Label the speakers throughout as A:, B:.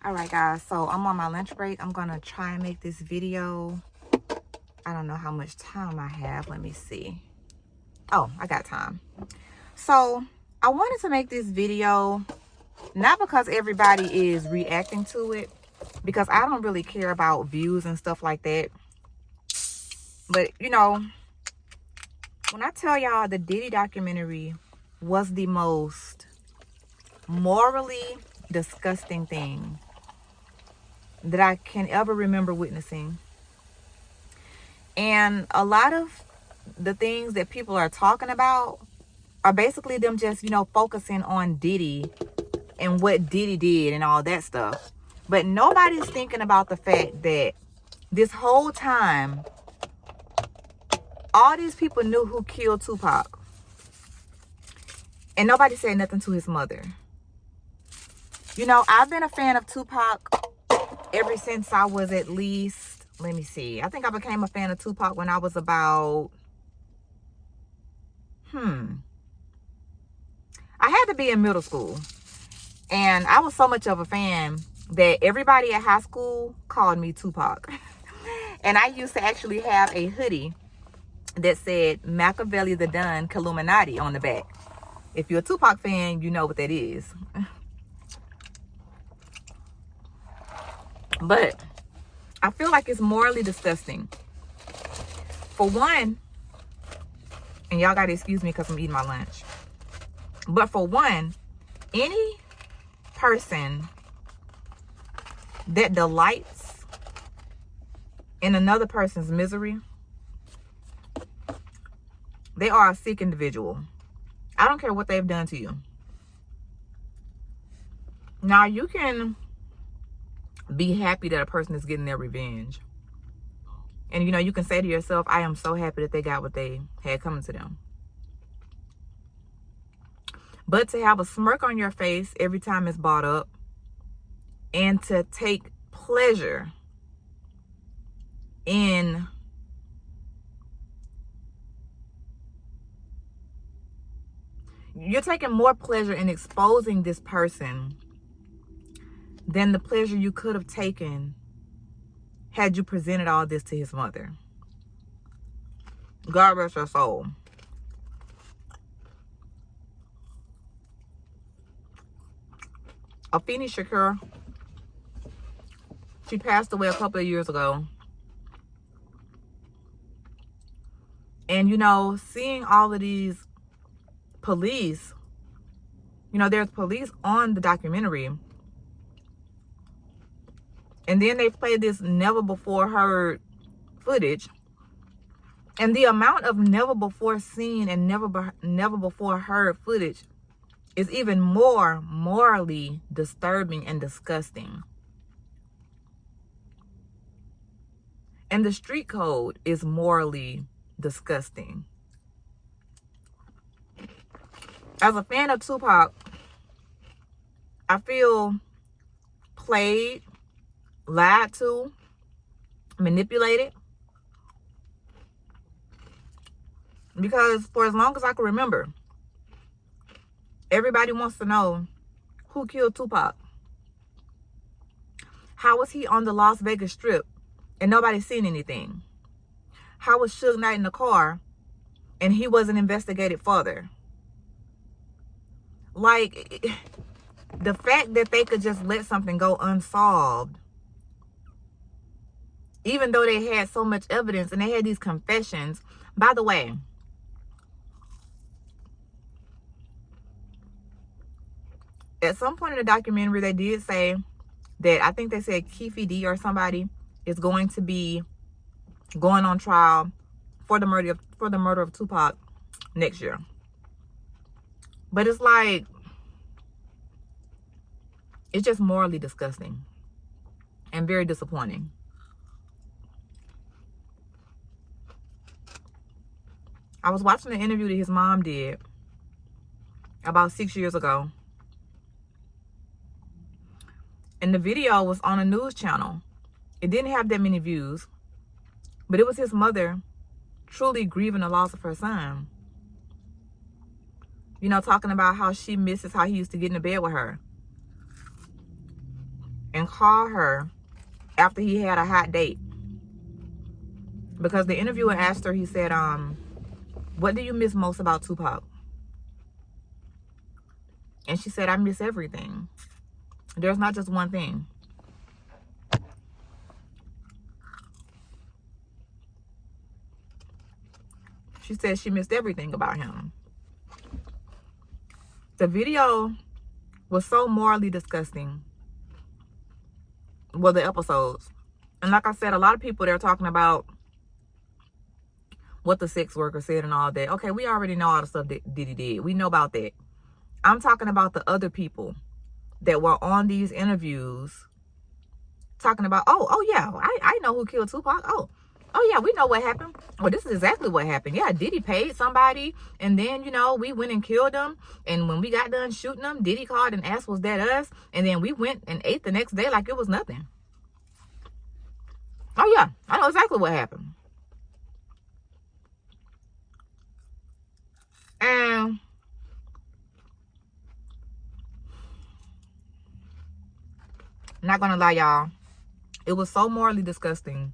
A: All right, guys, so I'm on my lunch break. I'm gonna try and make this video. I don't know how much time I have. Let me see. Oh, I got time. So I wanted to make this video, not because everybody is reacting to it, because I don't really care about views and stuff like that. But, you know, when I tell y'all the Diddy documentary was the most morally disgusting thing that I can ever remember witnessing. And a lot of the things that people are talking about are basically them just, focusing on Diddy and what Diddy did and all that stuff. But nobody's thinking about the fact that this whole time, all these people knew who killed Tupac. And nobody said nothing to his mother. You know, I've been a fan of Tupac ever since I was at least, let me see. I think I became a fan of Tupac when I was about, I had to be in middle school. And I was so much of a fan that everybody at high school called me Tupac. And I used to actually have a hoodie that said Machiavelli the Don Illuminati on the back. If you're a Tupac fan, you know what that is. But I feel like it's morally disgusting. For one, and y'all gotta excuse me because I'm eating my lunch. But for one, any person that delights in another person's misery, they are a sick individual. I don't care what they've done to you. Now, you can be happy that a person is getting their revenge. And, you can say to yourself, I am so happy that they got what they had coming to them. But to have a smirk on your face every time it's brought up, and to take pleasure in you're taking more pleasure in exposing this person than the pleasure you could have taken had you presented all this to his mother. God rest her soul. Afeni, she passed away a couple of years ago. And, seeing all of these police, there's police on the documentary. And then they played this never before heard footage. And the amount of never before seen and never before heard footage is even more morally disturbing and disgusting. And the street code is morally disgusting. As a fan of Tupac, I feel played, lied to, manipulated. Because for as long as I can remember, everybody wants to know who killed Tupac. How was he on the Las Vegas Strip and nobody seen anything? How was Suge Knight in the car and he wasn't investigated further? Like, the fact that they could just let something go unsolved, even though they had so much evidence and they had these confessions. By the way, at some point in the documentary, they did say that, I think they said Keefe D or somebody is going to be going on trial for the murder of Tupac next year. But it's like, it's just morally disgusting and very disappointing. I was watching the interview that his mom did about 6 years ago. And the video was on a news channel. It didn't have that many views, but it was his mother truly grieving the loss of her son. Talking about how she misses how he used to get into bed with her. and call her after he had a hot date. Because the interviewer asked her, he said, what do you miss most about Tupac? And she said, I miss everything. There's not just one thing. She said she missed everything about him. The video was so morally disgusting. Well, the episodes. And like I said, a lot of people, they're talking about what the sex worker said and all that. Okay, we already know all the stuff that Diddy did. We know about that. I'm talking about the other people that were on these interviews talking about, oh yeah, I know who killed Tupac. Oh yeah, we know what happened. Well, this is exactly what happened. Yeah, Diddy paid somebody, and then, you know, we went and killed them. And when we got done shooting them, Diddy called and asked, was that us? And then we went and ate the next day like it was nothing. Oh yeah, I know exactly what happened. And not gonna lie, y'all, it was so morally disgusting.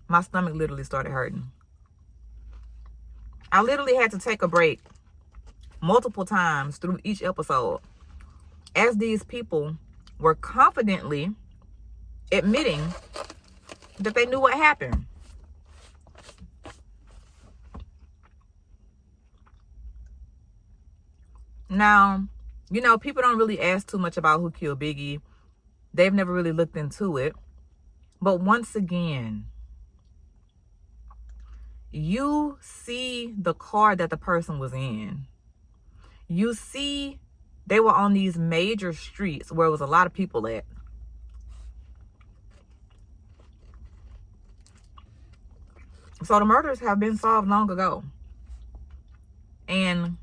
A: My stomach literally started hurting. I literally had to take a break multiple times through each episode as these people were confidently admitting that they knew what happened. Now, you know, people don't really ask too much about who killed Biggie. They've never really looked into it. But once again, you see the car that the person was in. You see they were on these major streets where there was a lot of people at. So the murders have been solved long ago. And